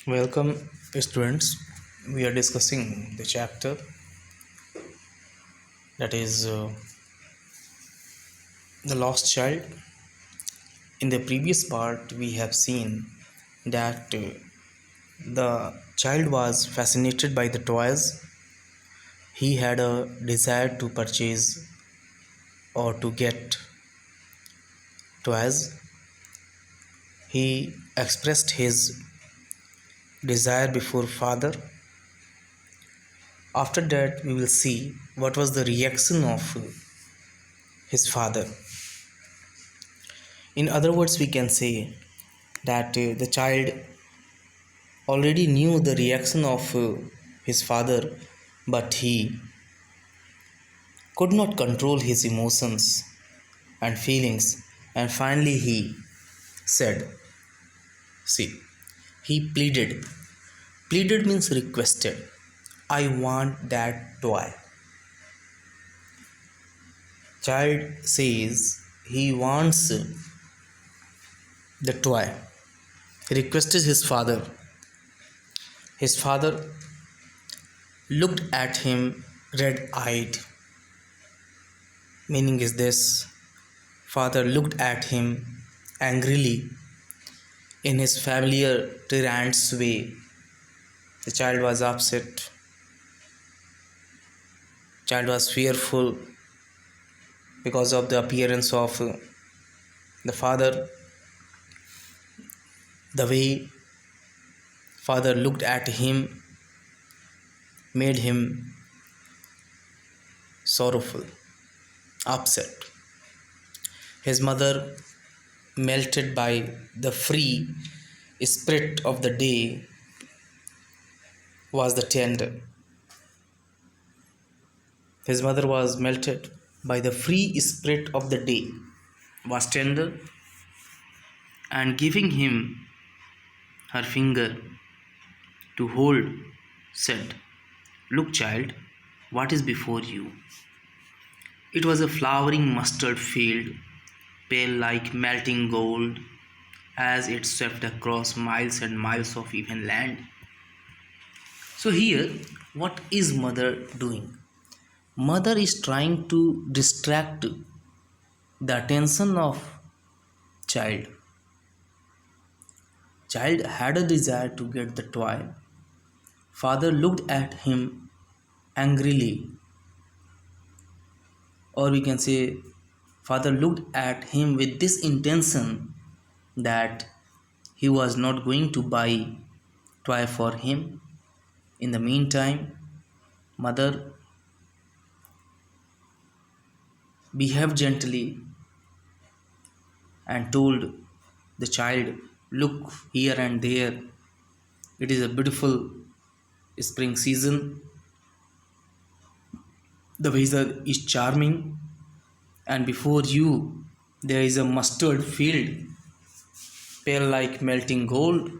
Welcome, students. We are discussing the chapter that is the lost child. In the previous part, we have seen that the child was fascinated by the toys. He had a desire to purchase or to get toys. He expressed his desire before father. After that, we will see what was the reaction of his father. In other words, we can say that the child already knew the reaction of his father, but he could not control his emotions and feelings, and finally he said, see, he pleaded. Pleaded means requested. I want that toy. Child says he wants the toy. He requested his father. His father looked at him red eyed. Meaning is this: father looked at him angrily in his familiar tyrant's way. The child was upset. Child was fearful because of the appearance of the father. The way father looked at him made him sorrowful, upset. His mother, melted by the free spirit of the day, was the tender. His mother was melted by the free spirit of the day, was tender, and giving him her finger to hold, said, look, child, what is before you? It was a flowering mustard field, pale like melting gold, as it swept across miles and miles of even land. So, here, what is mother doing? Mother is trying to distract the attention of child. Child had a desire to get the toy. Father looked at him angrily, or we can say, father looked at him with this intention that he was not going to buy toy for him. In the meantime, mother behaved gently and told the child, look here and there. It is a beautiful spring season. The weather is charming, and before you there is a mustard field, pale like melting gold,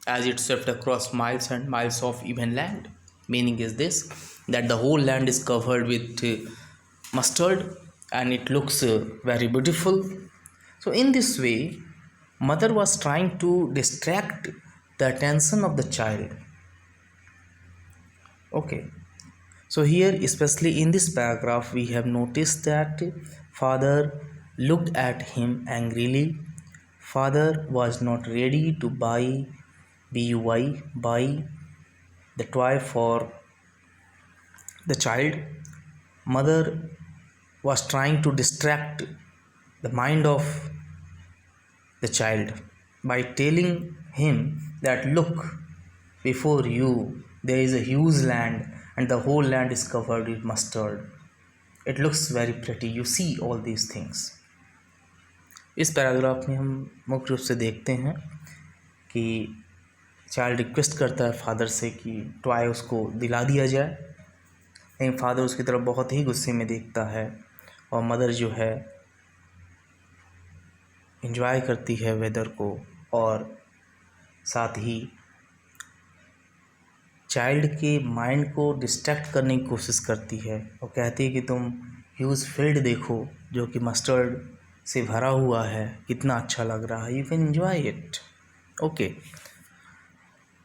as it swept across miles and miles of even land. Meaning is this, that the whole land is covered with mustard, and it looks very beautiful. So in this way, mother was trying to distract the attention of the child. Okay, so here, especially in this paragraph, we have noticed that father looked at him angrily. Father was not ready to buy buy the toy for the child. Mother was trying to distract the mind of the child by telling him that, look, before you there is a huge land, and the whole land is covered with mustard. It looks very pretty. You see all these things. इस paragraph में हम मुख्य रूप से देखते हैं कि child request करता है फादर से कि टॉय उसको दिला दिया जाए, लेकिन फादर उसकी तरफ बहुत ही गुस्से में देखता है, और मदर जो है एंजॉय करती है वेदर को, और साथ ही चाइल्ड के माइंड को डिस्ट्रैक्ट करने की कोशिश करती है, और कहती है कि तुम ह्यूज फील्ड देखो जो कि मस्टर्ड से भरा हुआ है, कितना अच्छा लग रहा है, you can enjoy it. Okay,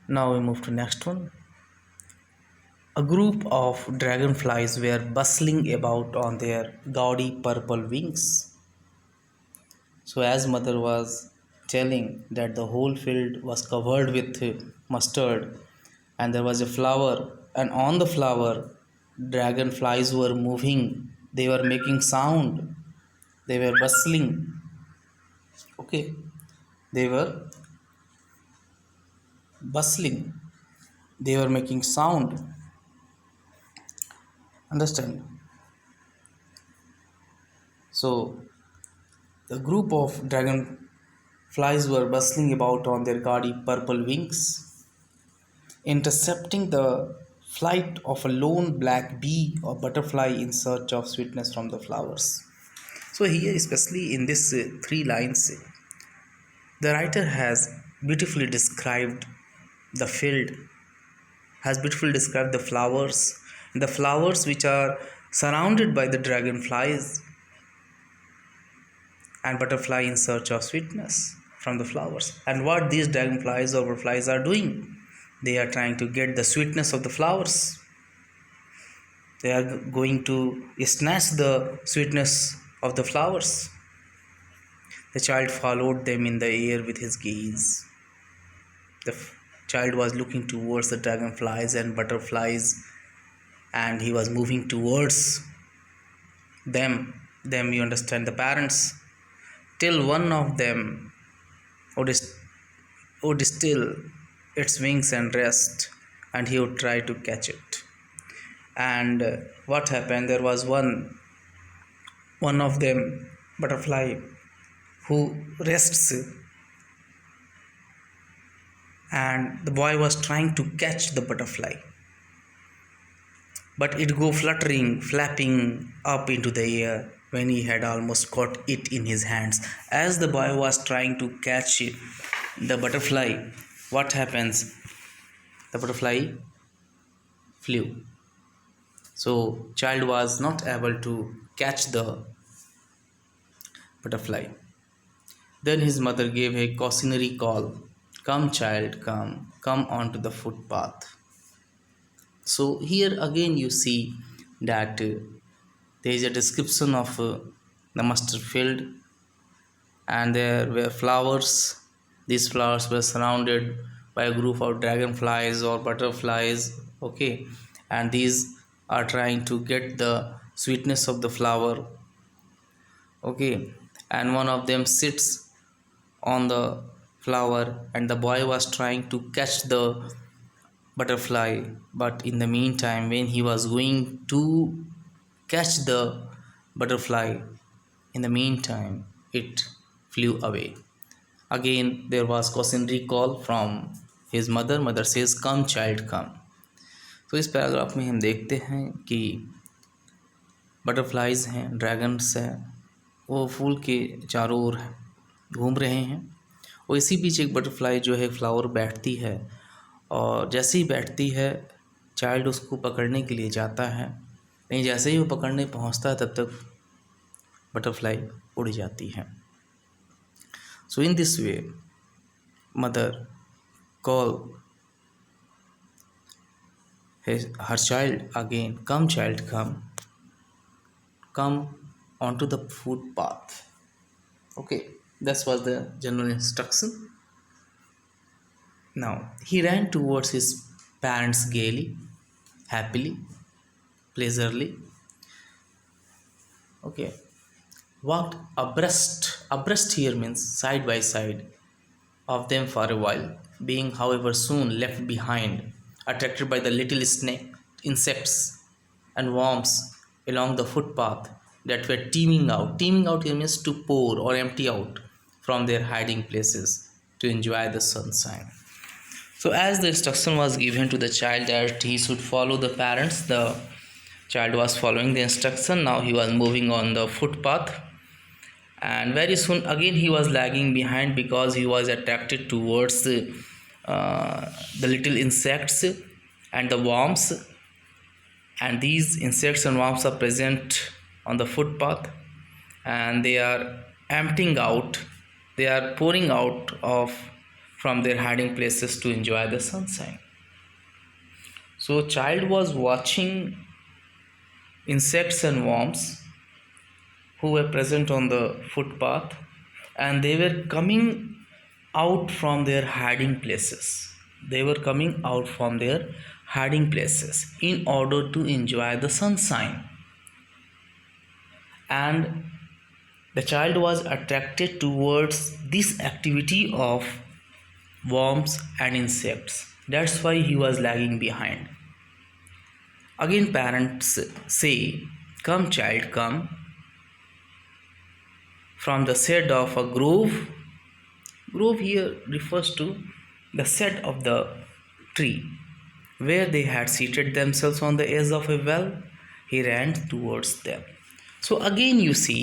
Now we move to next one. A group of dragonflies were bustling about on their gaudy purple wings. So, as mother was telling that the whole field was covered with mustard, and there was a flower, and on the flower, dragonflies were moving, they were making sound, they were bustling. Okay, they were bustling, they were making sound. Understand? So, the group of dragonflies were bustling about on their gaudy purple wings, intercepting the flight of a lone black bee or butterfly in search of sweetness from the flowers. So, here, especially in this three lines, the writer has beautifully described the field, has beautifully described the flowers which are surrounded by the dragonflies and butterfly in search of sweetness from the flowers. And what these dragonflies or butterflies are doing, they are trying to get the sweetness of the flowers. They are going to snatch the sweetness of the flowers. The child followed them in the air with his gaze. The child was looking towards the dragonflies and butterflies, and he was moving towards them, you understand, the parents, till one of them would still its wings and rest, and he would try to catch it. And what happened, there was one of them butterfly who rests, and the boy was trying to catch the butterfly, but it go fluttering, flapping up into the air when he had almost caught it in his hands. As the boy was trying to catch it, the butterfly, what happens, the butterfly flew. So child was not able to catch the butterfly. Then his mother gave a cautionary call, come child, come onto the footpath. So here again you see that there is a description of the mustard field, and there were flowers. These flowers were surrounded by a group of dragonflies or butterflies. Okay, and these are trying to get the sweetness of the flower. Okay, and one of them sits on the flower, and the boy was trying to catch the butterfly, but in the meantime, when he was going to catch the butterfly, in the meantime it flew away. Again there was cautionary call from his mother says come child come. तो इस paragraph में हम देखते हैं कि butterflies हैं, dragons हैं, वो फूल के चारों ओर घूम रहे हैं, और इसी बीच एक बटरफ्लाई जो है फ्लावर बैठती है, और जैसे ही बैठती है चाइल्ड उसको पकड़ने के लिए जाता है, लेकिन जैसे ही वो पकड़ने पहुंचता है तब तक बटरफ्लाई उड़ जाती है. So in this way mother call her child again, come child come onto the footpath. Okay, that was the general instruction. Now he ran towards his parents gaily, happily, pleasurely. Okay, walked abreast here means side by side of them for a while, being however soon left behind, attracted by the little snake, insects and worms along the footpath that were teeming out. Teeming out here means to pour or empty out from their hiding places to enjoy the sunshine. So as the instruction was given to the child that he should follow the parents, the child was following the instruction. Now he was moving on the footpath, and very soon again he was lagging behind because he was attracted towards the little insects and the worms, and these insects and worms are present on the footpath, and they are emptying out, they are pouring out of from their hiding places to enjoy the sunshine. So child was watching insects and worms who were present on the footpath, and they were coming out from their hiding places. They were coming out from their hiding places in order to enjoy the sunshine. And the child was attracted towards this activity of worms and insects. That's why he was lagging behind. Again, parents say, "Come, child, come." From the shade of a grove, grove here refers to the shade of the tree, where they had seated themselves on the edge of a well, he ran towards them. So again you see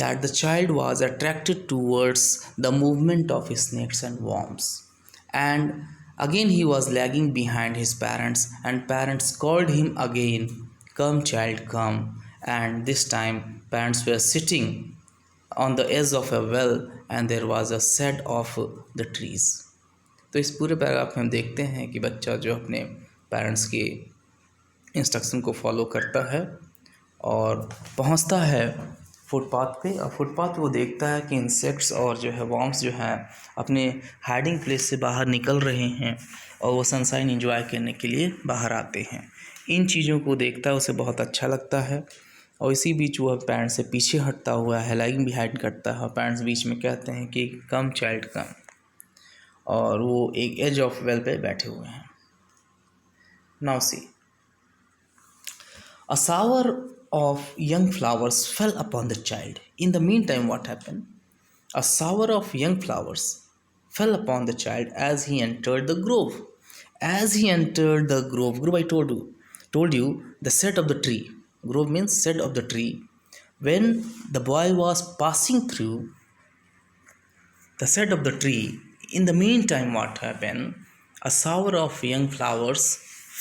that the child was attracted towards the movement of snakes and worms. And again he was lagging behind his parents, and parents called him again, "Come, child, come." And this time parents were sitting on the edge of a well, and there was a shade of the trees. तो इस पूरे paragraph में हम देखते हैं कि बच्चा जो अपने पेरेंट्स के इंस्ट्रक्शन को फॉलो करता है और पहुंचता है फुटपाथ पे, और फुटपाथ वो देखता है कि इंसेक्ट्स और जो है वॉर्म्स जो हैं अपने हाइडिंग प्लेस से बाहर निकल रहे हैं और वो सनशाइन एंजॉय करने के लिए बाहर आते हैं। इन चीज़ों को देखता है, उसे बहुत अच्छा लगता है, और इसी बीच वो पेरेंट्स से पीछे हटता हुआ है, लैगिंग बिहाइंड करता है, और पेरेंट्स बीच में कहते हैं कि "कम चाइल्ड कम", और वो एक एज ऑफ वेल पे बैठे हुए हैं। Now see, a shower of young flowers fell upon the child. In the meantime, what happened? A shower of young flowers fell upon the child as he entered the grove. As he entered the grove, I told you the set of the tree. Grove means set of the tree. When the boy was passing through the set of the tree, in the meantime, what happened? A shower of young flowers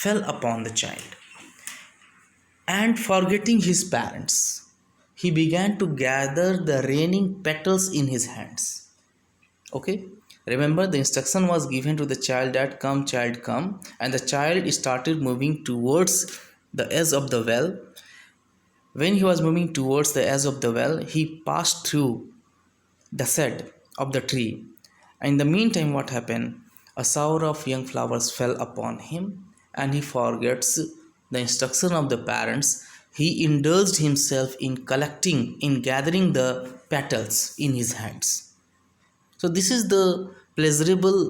fell upon the child. And forgetting his parents, he began to gather the raining petals in his hands. Okay, remember the instruction was given to the child that "Come, child, come", and the child started moving towards the edge of the well. When he was moving towards the edge of the well, he passed through the shade of the tree. In the meantime, what happened? A shower of young flowers fell upon him, and he forgets the instruction of the parents. He indulged himself in gathering the petals in his hands. So this is the pleasurable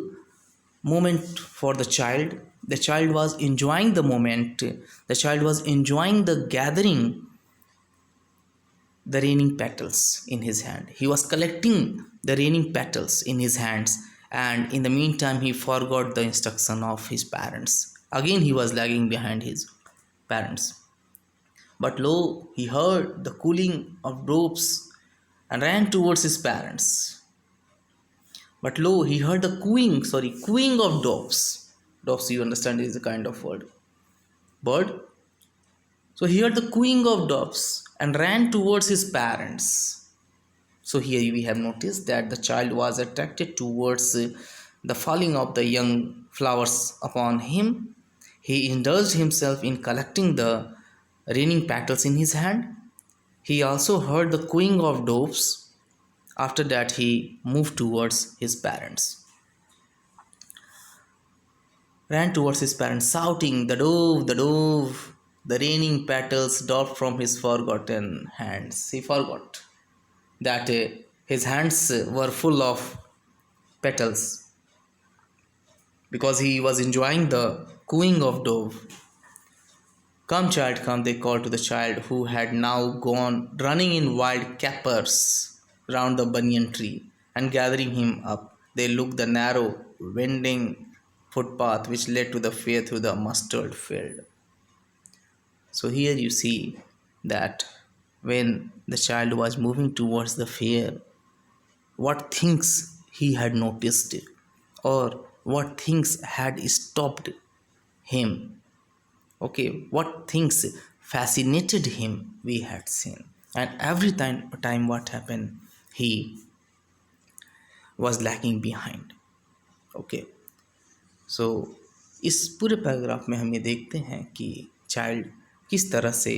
moment for the child. The child was enjoying the moment. The child was enjoying the gathering the raining petals in his hand. He was collecting the raining petals in his hands, and in the meantime he forgot the instruction of his parents. Again he was lagging behind his parents. But lo, he heard the cooing of doves and ran towards his parents. But lo, he heard the cooing of doves. Doves, you understand, is a kind of bird. So he heard the cooing of doves and ran towards his parents. So here we have noticed that the child was attracted towards the falling of the young flowers upon him. He indulged himself in collecting the raining petals in his hand. He also heard the cooing of doves. After that, he moved towards his parents. Ran towards his parents, shouting, "The dove, the dove." The raining petals dropped from his forgotten hands. He forgot that his hands were full of petals because he was enjoying the cooing of dove. "Come, child, come," they called to the child, who had now gone running in wild capers round the banyan tree, and gathering him up, they looked the narrow, winding footpath which led to the fair through the mustard field. So here you see that when the child was moving towards the fair, what things he had noticed, or what things had stopped him. Okay, what things fascinated him we had seen. And every time what happened, he was lagging behind. Okay, so इस पूरे paragraph में हम ये देखते हैं कि child किस तरह से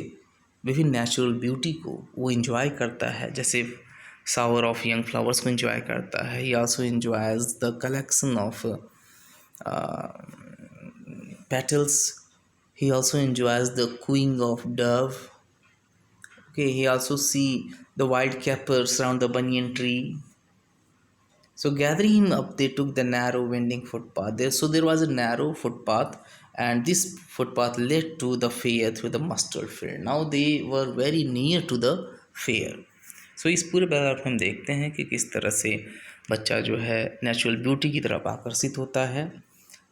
विभिन्न नेचुरल ब्यूटी को वो इंजॉय करता है, जैसे शावर ऑफ यंग फ्लावर्स को इंजॉय करता है। ही also enjoys the collection of petals. He also enjoys the cooing of dove. Okay, he also see the wild capers around the banyan tree. So gathering him up, they took the narrow winding footpath. There was a narrow footpath, and this footpath led to the fair through the mustard field. Now they were very near to the fair. So इस पूरे paragraph में हम देखते हैं कि किस तरह से बच्चा जो है नेचुरल ब्यूटी की तरफ आकर्षित होता है।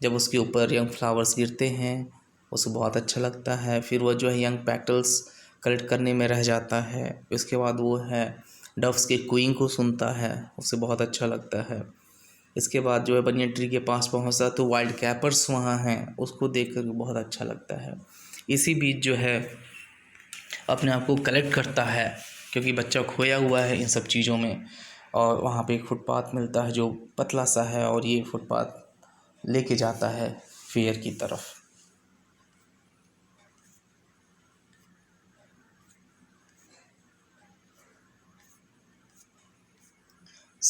जब उसके ऊपर यंग फ्लावर्स गिरते हैं उसे बहुत अच्छा लगता है। फिर वह जो है यंग पेटल्स कलेक्ट करने में रह जाता है। उसके बाद वो है डव्स के क्वीइंग को सुनता है, उसे बहुत अच्छा लगता है। इसके बाद जो है बनियन ट्री के पास पहुंचता तो वाइल्ड कैपर्स वहाँ हैं, उसको देख कर बहुत अच्छा लगता है। इसी बीच जो है अपने आप को कलेक्ट करता है, क्योंकि बच्चा खोया हुआ है इन सब चीज़ों में। और वहाँ पे एक फुटपाथ मिलता है जो पतला सा है, और ये फुटपाथ लेके जाता है फेयर की तरफ।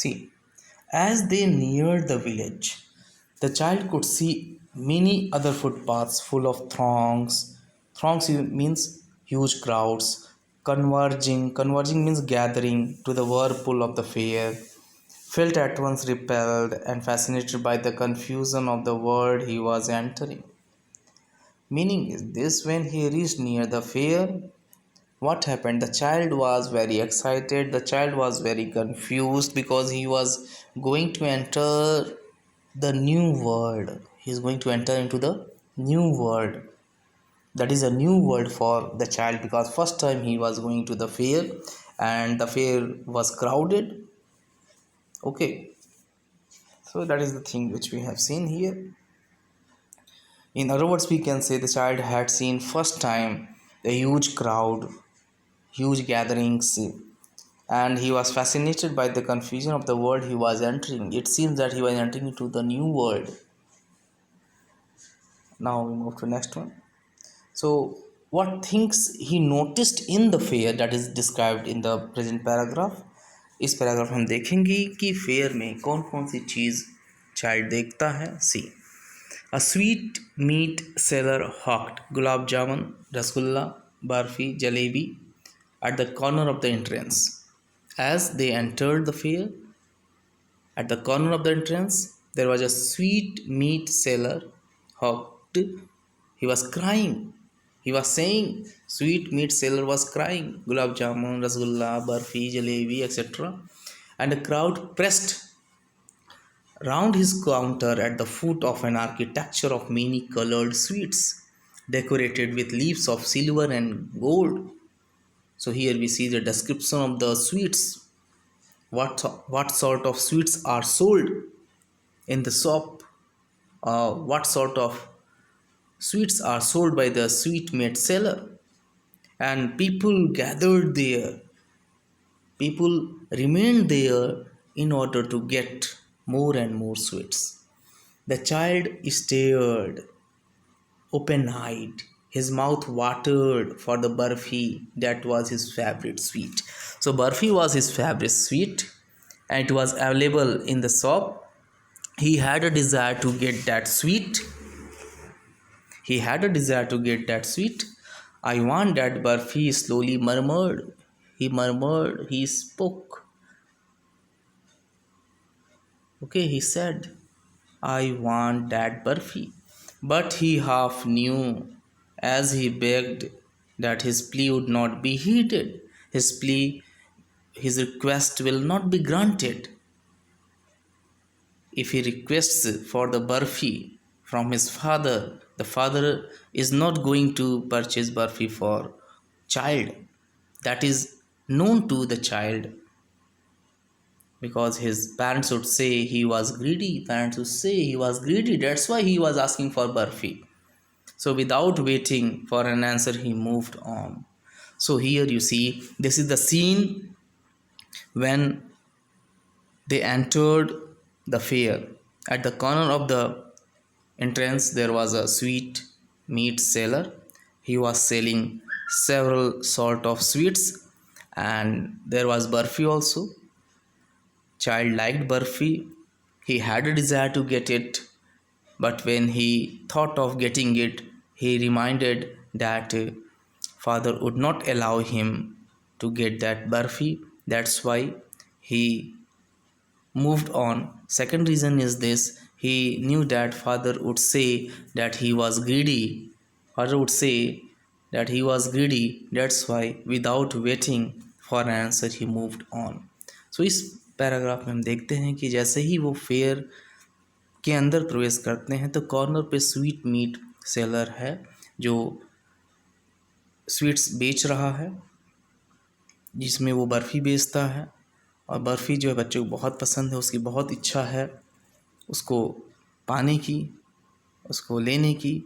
See, as they neared the village, the child could see many other footpaths full of throngs. Throngs means huge crowds converging. Converging means gathering to the whirlpool of the fair. Felt at once repelled and fascinated by the confusion of the world he was entering. Meaning is this: when he reached near the fair, what happened? The child was very excited, the child was very confused, because he was going to enter the new world. He is going to enter into the new world. That is a new world for the child, because first time he was going to the fair, and the fair was crowded. Okay, so that is the thing which we have seen here. In other words, we can say the child had seen first time a huge crowd, huge gatherings, and he was fascinated by the confusion of the world he was entering. It seems that he was entering into the new world. Now we move to next one. So what things he noticed in the fair, that is described in the present paragraph. इस paragraph में हम देखेंगे कि fair में कौन कौन सी चीज़ child देखता है। See, a sweetmeat seller hawked gulab jamun, rasgulla, barfi, jalebi at the corner of the entrance. As they entered the fair, at the corner of the entrance, there was a sweet meat seller hawked. He was crying. He was saying, sweet meat seller was crying, gulab jamun, rasgulla, barfi, jalebi, etc. And a crowd pressed round his counter at the foot of an architecture of many colored sweets, decorated with leaves of silver and gold. So here we see the description of the sweets. What sort of sweets are sold in the shop? What sort of sweets are sold by the sweet meat seller? And people gathered there. People remained there in order to get more and more sweets. The child stared open-eyed. His mouth watered for the barfi that was his favorite sweet. So barfi was his favorite sweet, and it was available in the shop. He had a desire to get that sweet. He had a desire to get that sweet. I want that barfi, he slowly murmured. He murmured, he spoke. Okay, he said, I want that barfi. But he half knew, as he begged, that his plea would not be heeded. His request will not be granted. If he requests for the barfi from his father, the father is not going to purchase barfi for child. That is known to the child, because his parents would say he was greedy. Parents would say he was greedy. That's why he was asking for barfi. So without waiting for an answer, he moved on. So here you see, this is the scene when they entered the fair. At the corner of the entrance there was a sweet meat seller. He was selling several sort of sweets, and there was Burfi also. Child liked Burfi. He had a desire to get it, but when he thought of getting it, he reminded that father would not allow him to get that Burfi. That's why he moved on. Second reason is this: he knew that father would say that he was greedy. Father would say that he was greedy. That's why without waiting for an answer he moved on. So इस paragraph में हम देखते हैं कि जैसे ही वो fair के अंदर प्रवेश करते हैं तो कॉर्नर पे स्वीट मीट सेलर है जो स्वीट्स बेच रहा है, जिसमें वो बर्फ़ी बेचता है। और बर्फ़ी जो है बच्चे को बहुत पसंद है, उसकी बहुत इच्छा है उसको पाने की, उसको लेने की।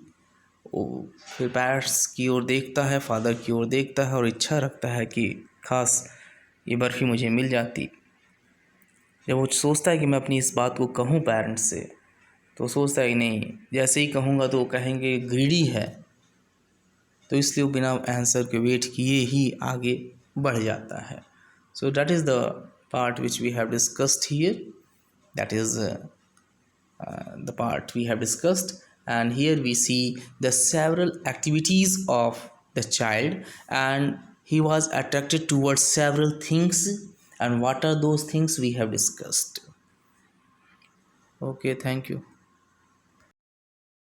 वो फिर पेरेंट्स की ओर देखता है, फादर की ओर देखता है और इच्छा रखता है कि खास ये बर्फ़ी मुझे मिल जाती। जब वो सोचता है कि मैं अपनी इस बात को कहूँ पेरेंट्स से, तो सोचता है कि नहीं, जैसे ही कहूँगा तो वो कहेंगे ग्रीडी है, तो इसलिए वो बिना आंसर के वेट किए ही आगे बढ़ जाता है। So that is the part which we have discussed here. That is the part we have discussed, and here we see the several activities of the child, and he was attracted towards several things, and what are those things we have discussed. Okay, thank you.